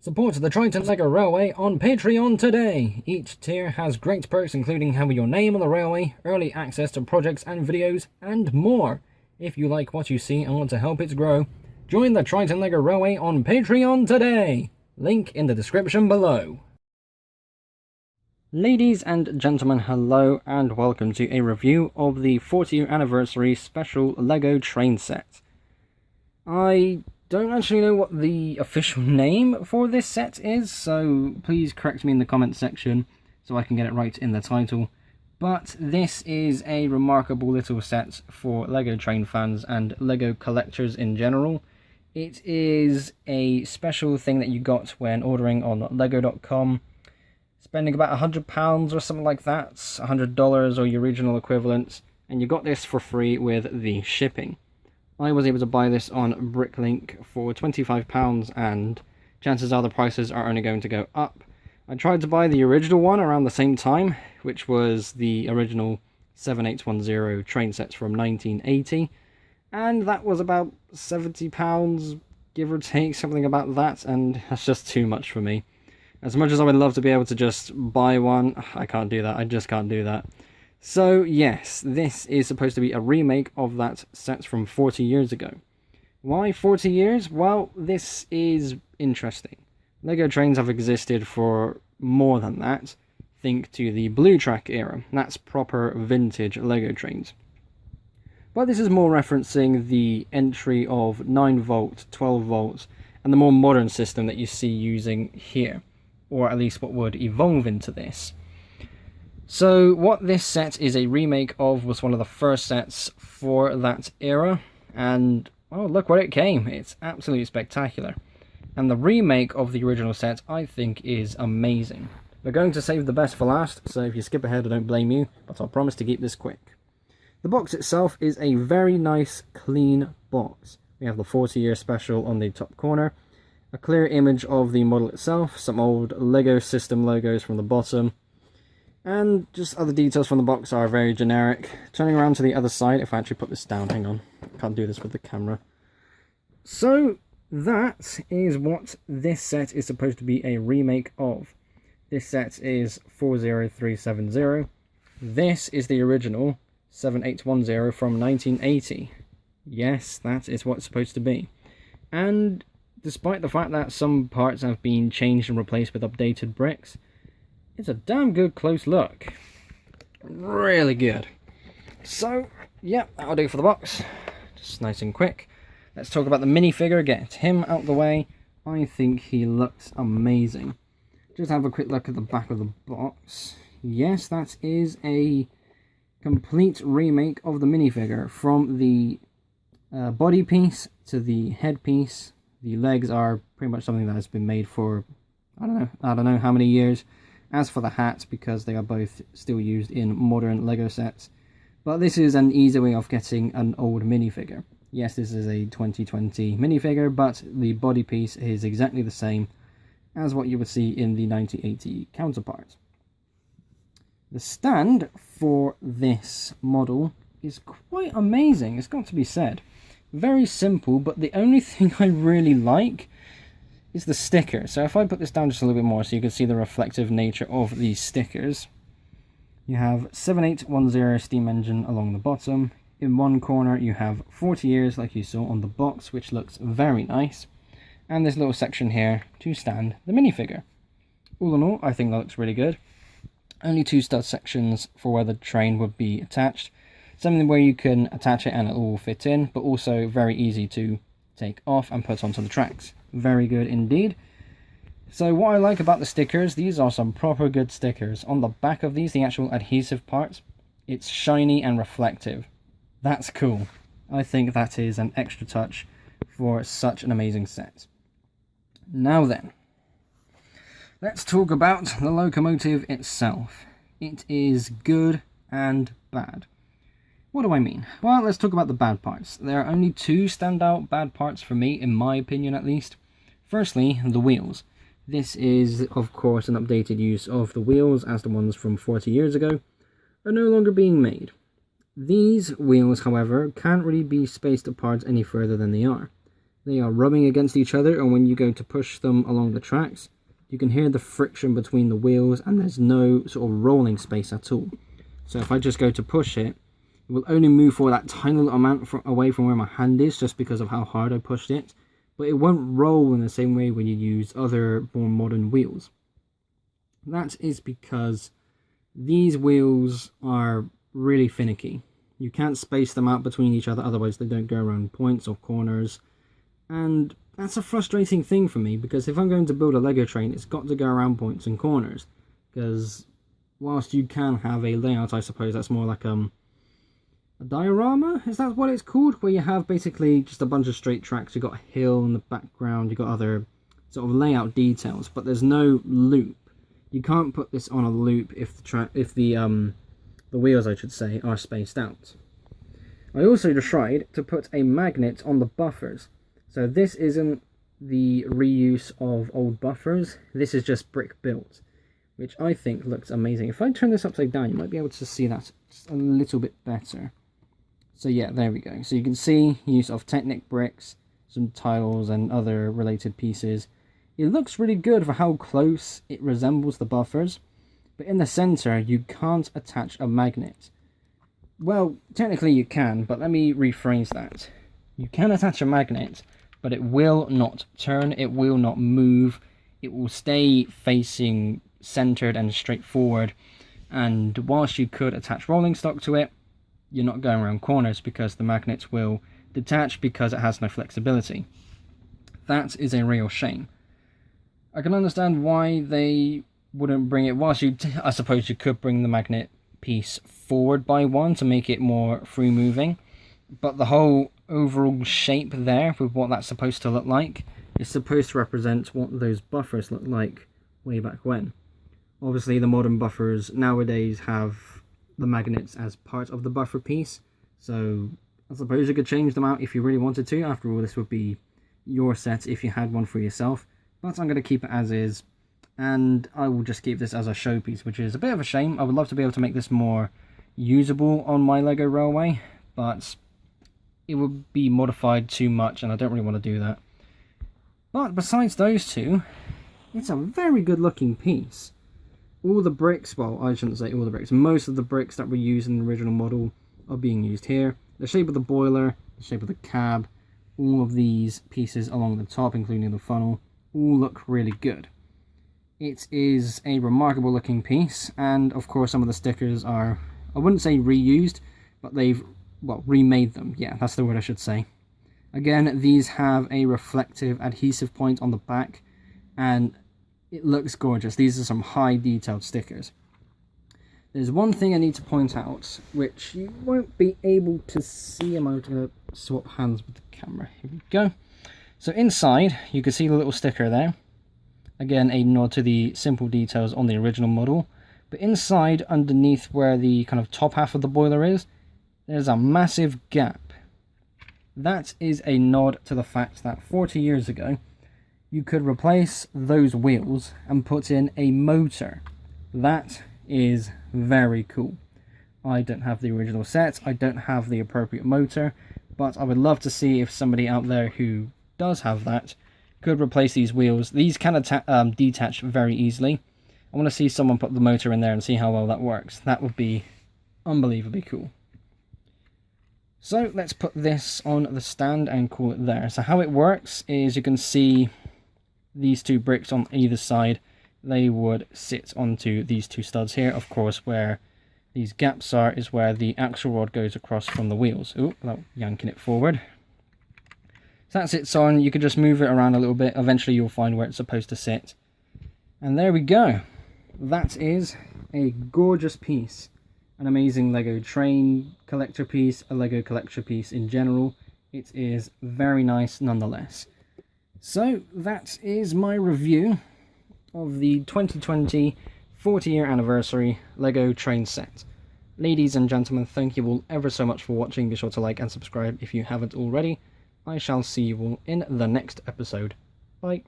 Support the Triton Lego Railway on Patreon today. Each tier has great perks including having your name on the railway, early access to projects and videos, and more. If you like what you see and want to help it grow, join the Triton Lego Railway on Patreon today. Link in the description below. Ladies and gentlemen, hello and welcome to a review of the 40th anniversary special Lego train set. I don't actually know what the official name for this set is, so please correct me in the comments section so I can get it right in the title. But this is a remarkable little set for Lego train fans and Lego collectors in general. It is a special thing that you got when ordering on lego.com, spending about £100 or something like that, $100 or your regional equivalent, and you got this for free with the shipping. I was able to buy this on Bricklink for £25, and chances are the prices are only going to go up. I tried to buy the original one around the same time, which was the original 7810 train sets from 1980, and that was about £70, give or take, something about that, and that's just too much for me. As much as I would love to be able to just buy one, I can't do that, I just can't do that. So yes, this is supposed to be a remake of that set from 40 years ago. Why 40 years? Well, this is interesting. Lego trains have existed for more than that. Think to the Blue Track era. That's proper vintage Lego trains. But this is more referencing the entry of 9 volt, 12 volts, and the more modern system that you see using here. Or at least what would evolve into this. So what this set is a remake of was one of the first sets for that era, and oh, look what it came. It's absolutely spectacular. And the remake of the original set I think is amazing. We're going to save the best for last, so if you skip ahead I don't blame you, but I'll promise to keep this quick. The box itself is a very nice clean box. We have the 40-year special on the top corner, a clear image of the model itself, some old Lego system logos from the bottom, and just other details from the box are very generic. Turning around to the other side, if I actually put this down, hang on, can't do this with the camera. So that is what this set is supposed to be a remake of. This set is 40370. This is the original 7810 from 1980. Yes, that is what it's supposed to be. And despite the fact that some parts have been changed and replaced with updated bricks, it's a damn good close look. Really good. So, yeah, that'll do for the box. Just nice and quick. Let's talk about the minifigure, get him out the way. I think he looks amazing. Just have a quick look at the back of the box. Yes, that is a complete remake of the minifigure. From the body piece to the head piece. The legs are pretty much something that has been made for, I don't know how many years. As for the hat, because they are both still used in modern Lego sets. But this is an easy way of getting an old minifigure. Yes, this is a 2020 minifigure, but the body piece is exactly the same as what you would see in the 1980 counterpart. The stand for this model is quite amazing, it's got to be said. Very simple, but the only thing I really like is the sticker. So if I put this down just a little bit more so you can see the reflective nature of these stickers. You have 7810 steam engine along the bottom. In one corner you have 40 years like you saw on the box, which looks very nice. And this little section here to stand the minifigure. All in all, I think that looks really good. Only 2 stud sections for where the train would be attached. Something where you can attach it and it will fit in, but also very easy to take off and put onto the tracks. Very good indeed. So what I like about the stickers, these are some proper good stickers. On the back of these, the actual adhesive parts, it's shiny and reflective. That's cool. I think that is an extra touch for such an amazing set. Now then, let's talk about the locomotive itself. It is good and bad. What do I mean? Well, let's talk about the bad parts. There are only 2 standout bad parts for me, in my opinion at least. Firstly, the wheels. This is, of course, an updated use of the wheels, as the ones from 40 years ago are no longer being made. These wheels, however, can't really be spaced apart any further than they are. they are rubbing against each other, and when you go to push them along the tracks, you can hear the friction between the wheels, and there's no sort of rolling space at all. So if I just go to push it, it will only move for that tiny little amount away from where my hand is, just because of how hard I pushed it. But it won't roll in the same way when you use other more modern wheels. That is because these wheels are really finicky. You can't space them out between each other, otherwise they don't go around points or corners. And that's a frustrating thing for me, because if I'm going to build a Lego train, it's got to go around points and corners. Because whilst you can have a layout, I suppose that's more like a diorama? Is that what it's called? Where you have basically just a bunch of straight tracks, you've got a hill in the background, you've got other sort of layout details, but there's no loop. You can't put this on a loop if the wheels, I should say, are spaced out. I also tried to put a magnet on the buffers. So this isn't the reuse of old buffers, this is just brick built, which I think looks amazing. If I turn this upside down, you might be able to see that just a little bit better. So yeah, there we go. So you can see use of Technic bricks, some tiles and other related pieces. It looks really good for how close it resembles the buffers, but in the center you can't attach a magnet. Well, technically you can, but let me rephrase that. You can attach a magnet, but it will not turn, it will not move, it will stay facing centered and straightforward, and whilst you could attach rolling stock to it, you're not going around corners because the magnet will detach because it has no flexibility. That is a real shame. I can understand why they wouldn't bring it, whilst I suppose you could bring the magnet piece forward by one to make it more free moving, but the whole overall shape there with what that's supposed to look like is supposed to represent what those buffers looked like way back when. Obviously the modern buffers nowadays have the magnets as part of the buffer piece, so I suppose you could change them out if you really wanted to. After all, this would be your set if you had one for yourself, but I'm going to keep it as is, and I will just keep this as a showpiece, which is a bit of a shame. I would love to be able to make this more usable on my Lego Railway, but it would be modified too much and I don't really want to do that. But besides those two, it's a very good looking piece. All the bricks, well, I shouldn't say all the bricks, most of the bricks that were used in the original model are being used here. The shape of the boiler, the shape of the cab, all of these pieces along the top, including the funnel, all look really good. It is a remarkable looking piece, and of course some of the stickers are, I wouldn't say reused, but they've, well, remade them. Yeah, that's the word I should say. Again, these have a reflective adhesive point on the back, and it looks gorgeous. These are some high detailed stickers. There's one thing I need to point out, which you won't be able to see. I'm going to swap hands with the camera. Here we go. So inside, you can see the little sticker there. Again, a nod to the simple details on the original model. But inside, underneath where the kind of top half of the boiler is, there's a massive gap. That is a nod to the fact that 40 years ago, you could replace those wheels and put in a motor. That is very cool. I don't have the original set, I don't have the appropriate motor, but I would love to see if somebody out there who does have that could replace these wheels. These can detach very easily. I want to see someone put the motor in there and see how well that works. That would be unbelievably cool. So let's put this on the stand and call it there. So how it works is you can see these two bricks on either side. They would sit onto these two studs here. Of course, where these gaps are is where the axle rod goes across from the wheels. Ooh, without yanking it forward. So that sits on. You can just move it around a little bit. Eventually you'll find where it's supposed to sit. And there we go. That is a gorgeous piece. An amazing Lego train collector piece, a Lego collector piece in general. It is very nice nonetheless. So that is my review of the 2020 40-year anniversary Lego train set. Ladies and gentlemen, thank you all ever so much for watching. Be sure to like and subscribe if you haven't already. I shall see you all in the next episode. Bye.